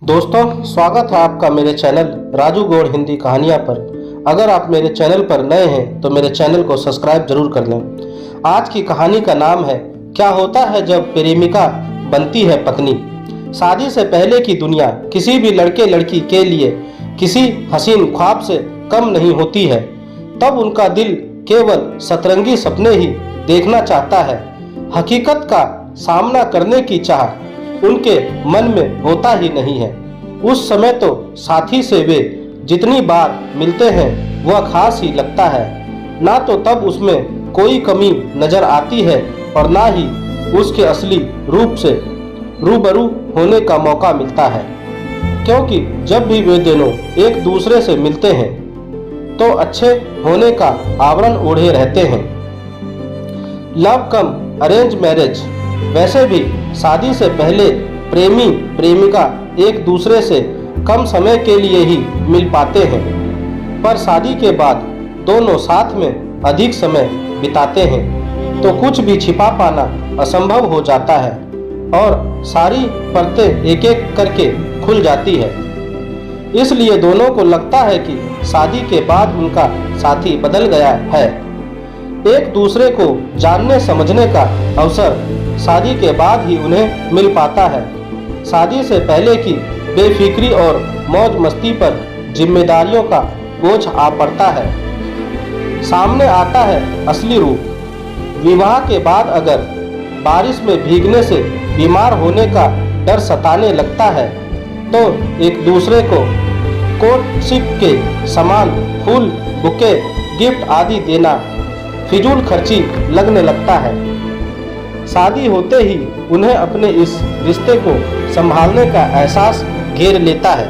दोस्तों, स्वागत है आपका मेरे चैनल राजू गौड़ हिंदी कहानियाँ पर। अगर आप मेरे चैनल पर नए हैं तो मेरे चैनल को सब्सक्राइब जरूर कर लें। आज की कहानी का नाम है क्या होता है जब प्रेमिका बनती है पत्नी। शादी से पहले की दुनिया किसी भी लड़के लड़की के लिए किसी हसीन ख्वाब से कम नहीं होती है। तब उनका दिल केवल सतरंगी सपने ही देखना चाहता है। हकीकत का सामना करने की चाह उनके मन में होता ही नहीं है। उस समय तो साथी से वे जितनी बार मिलते हैं वह खास ही लगता है। ना तो तब उसमें कोई कमी नजर आती है और ना ही उसके असली रूप से रूबरू होने का मौका मिलता है, क्योंकि जब भी वे दोनों एक दूसरे से मिलते हैं तो अच्छे होने का आवरण ओढ़े रहते हैं। लव कम अरेंज मैरिज। वैसे भी शादी से पहले प्रेमी प्रेमिका एक दूसरे से कम समय के लिए ही मिल पाते हैं, पर शादी के बाद दोनों साथ में अधिक समय बिताते हैं तो कुछ भी छिपा पाना असंभव हो जाता है और सारी परतें एक एक करके खुल जाती है। इसलिए दोनों को लगता है कि शादी के बाद उनका साथी बदल गया है। एक दूसरे को जानने समझने का अवसर शादी के बाद ही उन्हें मिल पाता है। शादी से पहले की बेफिक्री और मौज मस्ती पर जिम्मेदारियों का बोझ आ पड़ता है। सामने आता है असली रूप। विवाह के बाद अगर बारिश में भीगने से बीमार होने का डर सताने लगता है तो एक दूसरे को कोर्टशिप के समान फूल, बुके, गिफ्ट आदि देना फिजूल खर्ची लगने लगता है। शादी होते ही उन्हें अपने इस रिश्ते को संभालने का एहसास घेर लेता है,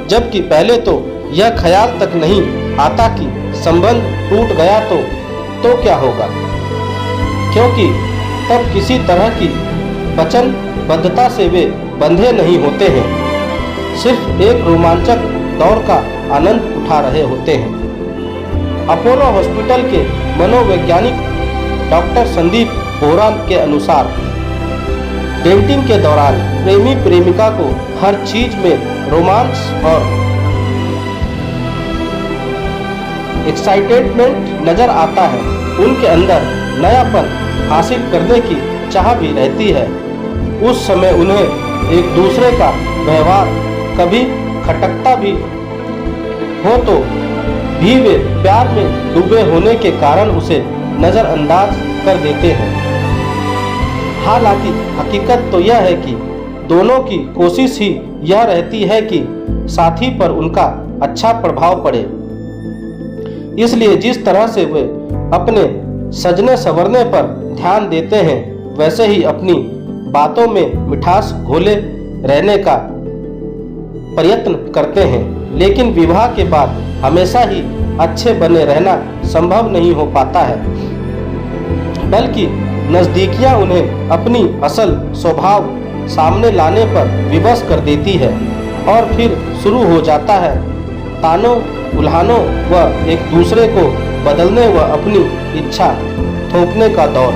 जबकि पहले तो यह ख्याल तक नहीं आता कि संबंध टूट गया तो क्या होगा, क्योंकि तब किसी तरह की वचनबद्धता से वे बंधे नहीं होते हैं, सिर्फ एक रोमांचक दौर का आनंद उठा रहे होते हैं। अपोलो हॉस्पिटल के मनोवैज्ञानिक डॉक्टर संदीप बोहरा के अनुसार डेटिंग के दौरान प्रेमी प्रेमिका को हर चीज में रोमांस और एक्साइटेडमेंट नजर आता है। उनके अंदर नयापन हासिल करने की चाह भी रहती है। उस समय उन्हें एक दूसरे का व्यवहार कभी खटकता भी हो तो भी वे प्यार में डूबे होने के कारण उसे नजरअंदाज कर देते हैं। हालांकि हकीकत तो यह है कि दोनों की कोशिश ही यह रहती है कि साथी पर उनका अच्छा प्रभाव पड़े। इसलिए जिस तरह से वे अपने सजने संवरने पर ध्यान देते हैं, वैसे ही अपनी बातों में मिठास घोले रहने का प्रयत्न करते हैं। लेकिन विवाह के बाद हमेशा ही अच्छे बने रहना संभव नहीं हो पाता है, बल्कि नज़दीकियां उन्हें अपनी असल स्वभाव सामने लाने पर विवश कर देती है और फिर शुरू हो जाता है तानों उल्हानों व एक दूसरे को बदलने व अपनी इच्छा थोपने का दौर।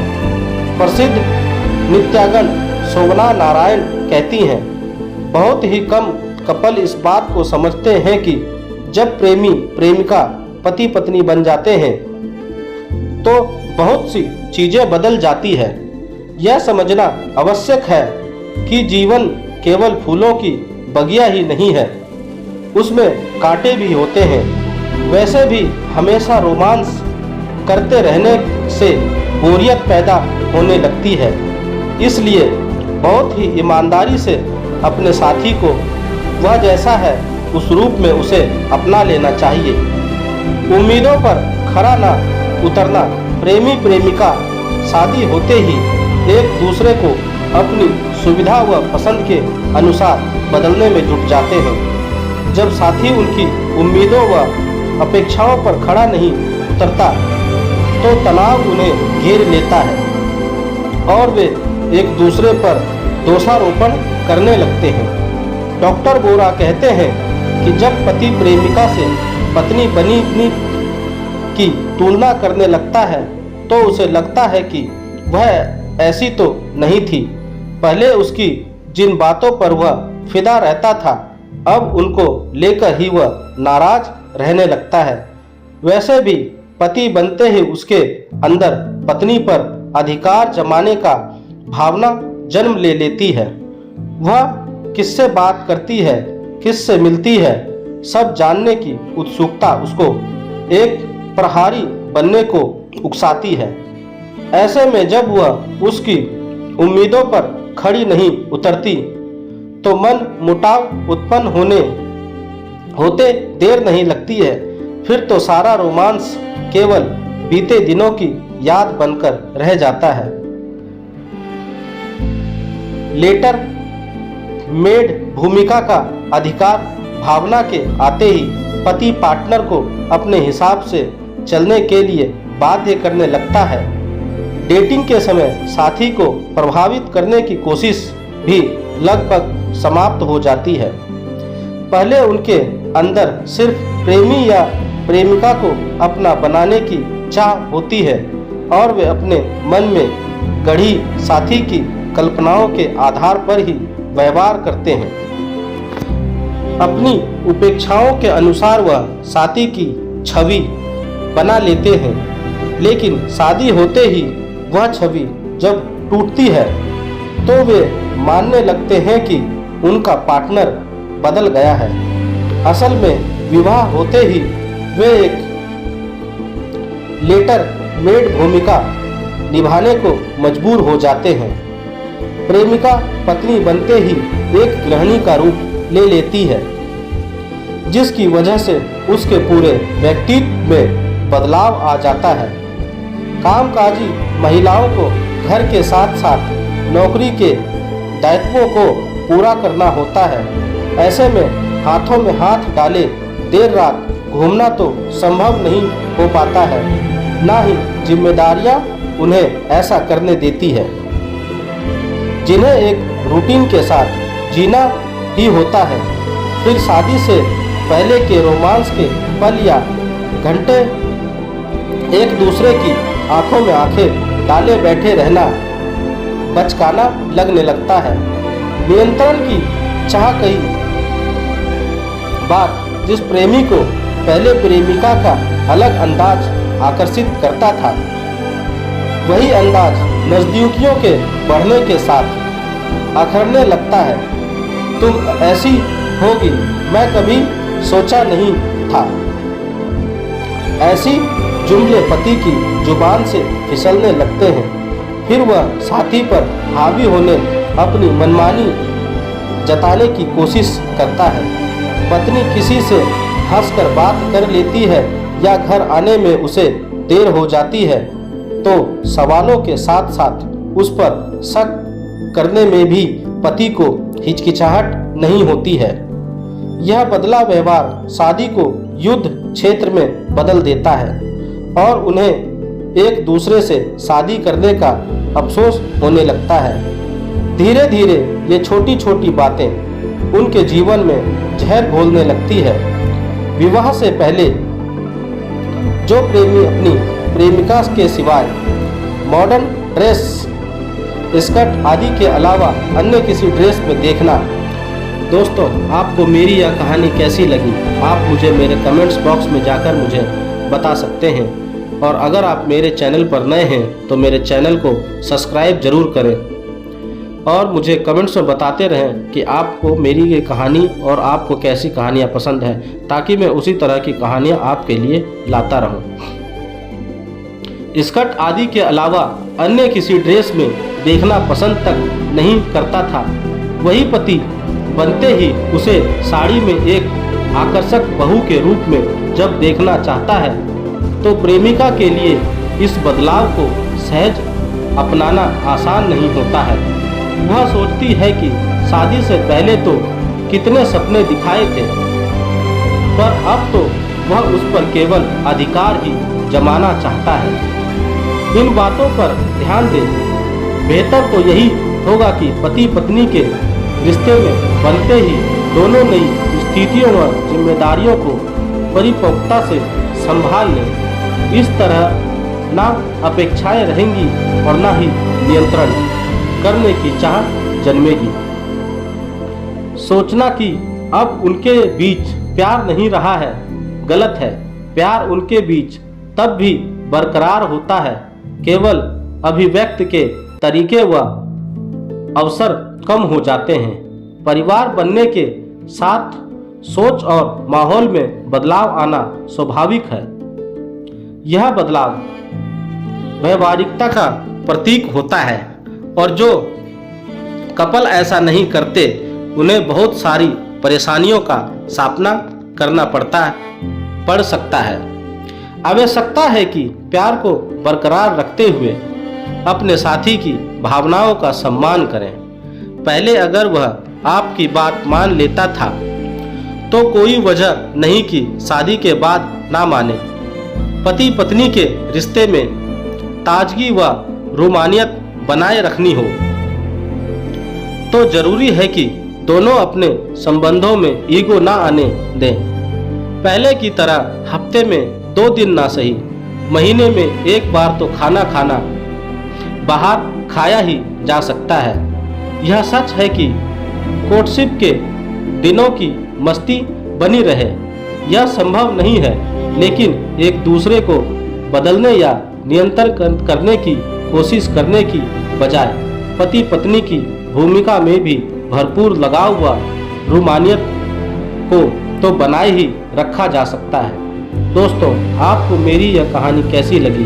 प्रसिद्ध नृत्यागन शोभना नारायण कहती हैं, बहुत ही कम कपल इस बात को समझते हैं कि जब प्रेमी प्रेमिका पति पत्नी बन जाते हैं तो बहुत सी चीजें बदल जाती है। यह समझना आवश्यक है कि जीवन केवल फूलों की बगिया ही नहीं है, उसमें कांटे भी होते हैं। वैसे भी हमेशा रोमांस करते रहने से बोरियत पैदा होने लगती है। इसलिए बहुत ही ईमानदारी से अपने साथी को वह जैसा है उस रूप में उसे अपना लेना चाहिए। उम्मीदों पर खरा न उतरना। प्रेमी प्रेमिका शादी होते ही एक दूसरे को अपनी सुविधा व पसंद के अनुसार बदलने में जुट जाते हैं। जब साथी उनकी उम्मीदों व अपेक्षाओं पर खड़ा नहीं उतरता तो तनाव उन्हें घेर लेता है और वे एक दूसरे पर दोषारोपण करने लगते हैं। डॉक्टर बोहरा कहते हैं कि जब पति प्रेमिका से पत्नी बनी की तुलना करने लगता है तो उसे लगता है कि वह ऐसी तो नहीं थी। पहले उसकी जिन बातों पर वह फिदा रहता था, अब उनको लेकर ही वह नाराज रहने लगता है। वैसे भी पति बनते ही उसके अंदर पत्नी पर अधिकार जमाने का भावना जन्म ले लेती है। वह किससे बात करती है, किससे मिलती है, सब जानने की उत्सुकता उसको एक प्रहरी बनने को उकसाती है। ऐसे में जब वह उसकी उम्मीदों पर खड़ी नहीं उतरती तो मन मुटाव उत्पन्न होते देर नहीं लगती है। फिर तो सारा रोमांस केवल बीते दिनों की याद बनकर रह जाता है। लेटर मेड भूमिका का अधिकार भावना के आते ही पति पार्टनर को अपने हिसाब से चलने के लिए बाध्य करने लगता है। डेटिंग के समय साथी को प्रभावित करने की कोशिश भी लगभग समाप्त हो जाती है। पहले उनके अंदर सिर्फ प्रेमी या प्रेमिका को अपना बनाने की चाह होती है और वे अपने मन में गढ़ी साथी की कल्पनाओं के आधार पर ही व्यवहार करते हैं। अपनी उपेक्षाओं के अनुसार वह साथी की छवि बना लेते हैं, लेकिन शादी होते ही वह छवि जब टूटती है तो वे मानने लगते हैं कि उनका पार्टनर बदल गया है। असल में विवाह होते ही वे एक लेटर मेड भूमिका निभाने को मजबूर हो जाते हैं। प्रेमिका पत्नी बनते ही एक गृहिणी का रूप ले लेती है, जिसकी वजह से उसके पूरे व्यक्तित्व में बदलाव आ जाता है। कामकाजी महिलाओं को घर के साथ साथ नौकरी के दायित्वों को पूरा करना होता है। ऐसे में हाथों में हाथ डाले देर रात घूमना तो संभव नहीं हो पाता है, ना ही जिम्मेदारियां उन्हें ऐसा करने देती है। जिन्हें एक रूटीन के साथ जीना ही होता है, फिर शादी से पहले के रोमांस के पल या घंटे एक दूसरे की आंखों में आंखें डाले बैठे रहना बचकाना लगने लगता है। नियंत्रण की चाह कई बार जिस प्रेमी को पहले प्रेमिका का अलग अंदाज आकर्षित करता था, वही अंदाज नजदीकियों के बढ़ने के साथ अखरने लगता है। तुम ऐसी होगी मैं कभी सोचा नहीं था। ऐसी जुमले पति की जुबान से फिसलने लगते हैं। फिर वह साथी पर हावी होने अपनी मनमानी जताने की कोशिश करता है। पत्नी किसी से हंसकर बात कर लेती है या घर आने में उसे देर हो जाती है तो सवालों के साथ साथ उस पर शक करने में भी पति को हिचकिचाहट नहीं होती है। यह बदला व्यवहार शादी को युद्ध क्षेत्र में बदल देता है और उन्हें एक दूसरे से शादी करने का अफसोस होने लगता है। धीरे धीरे ये छोटी छोटी बातें उनके जीवन में जहर घोलने लगती है। विवाह से पहले जो प्रेमी अपनी प्रेमिका के सिवाय मॉडर्न ड्रेस, स्कर्ट आदि के अलावा अन्य किसी ड्रेस में देखना। दोस्तों, आपको मेरी यह कहानी कैसी लगी आप मुझे मेरे कमेंट्स बॉक्स में जाकर मुझे बता सकते हैं। और अगर आप मेरे चैनल पर नए हैं तो मेरे चैनल को सब्सक्राइब जरूर करें और मुझे कमेंट्स में बताते रहें कि आपको मेरी ये कहानी और आपको कैसी कहानियाँ पसंद है, ताकि मैं उसी तरह की कहानियाँ आपके लिए लाता रहूं। स्कर्ट आदि के अलावा अन्य किसी ड्रेस में देखना पसंद तक नहीं करता था। वही पति बनते ही उसे साड़ी में एक आकर्षक बहू के रूप में जब देखना चाहता है तो प्रेमिका के लिए इस बदलाव को सहज अपनाना आसान नहीं होता है। वह सोचती है कि शादी से पहले तो कितने सपने दिखाए थे, पर अब तो वह उस पर केवल अधिकार ही जमाना चाहता है। इन बातों पर ध्यान दें। बेहतर तो यही होगा कि पति पत्नी के रिश्ते में बनते ही दोनों नई स्थितियों व जिम्मेदारियों को परिपक्वता से संभाल लें। इस तरह ना अपेक्षाएं रहेंगी और ना ही नियंत्रण करने की चाह जन्मेगी। सोचना कि अब उनके बीच प्यार नहीं रहा है गलत है। प्यार उनके बीच तब भी बरकरार होता है, केवल अभिव्यक्ति के तरीके व अवसर कम हो जाते हैं। परिवार बनने के साथ सोच और माहौल में बदलाव आना स्वाभाविक है। यह बदलाव व्यवहारिकता का प्रतीक होता है और जो कपल ऐसा नहीं करते उन्हें बहुत सारी परेशानियों का सामना करना पड़ सकता है। आवश्यकता है कि प्यार को बरकरार रखते हुए अपने साथी की भावनाओं का सम्मान करें। पहले अगर वह आपकी बात मान लेता था तो कोई वजह नहीं कि शादी के बाद ना माने। पति पत्नी के रिश्ते में ताजगी व रोमानियत बनाए रखनी हो तो जरूरी है कि दोनों अपने संबंधों में ईगो ना आने दें। पहले की तरह हफ्ते में 2 दिन ना सही, महीने में 1 बार तो खाना बाहर खाया ही जा सकता है। यह सच है कि कोर्टशिप के दिनों की मस्ती बनी रहे, यह संभव नहीं है, लेकिन एक दूसरे को बदलने या नियंत्रण करने की कोशिश करने की बजाय पति पत्नी की भूमिका में भी भरपूर लगाव व रोमानियत को तो बनाए ही रखा जा सकता है। दोस्तों, आपको मेरी यह कहानी कैसी लगी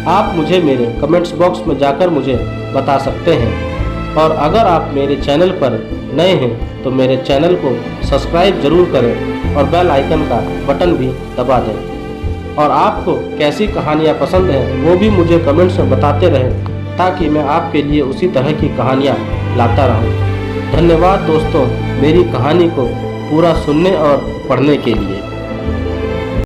आप मुझे मेरे कमेंट्स बॉक्स में जाकर मुझे बता सकते हैं। और अगर आप मेरे चैनल पर नए हैं तो मेरे चैनल को सब्सक्राइब जरूर करें और बेल आइकन का बटन भी दबा दें। और आपको कैसी कहानियाँ पसंद हैं वो भी मुझे कमेंट्स में बताते रहें ताकि मैं आपके लिए उसी तरह की कहानियाँ लाता रहूँ। धन्यवाद दोस्तों, मेरी कहानी को पूरा सुनने और पढ़ने के लिए।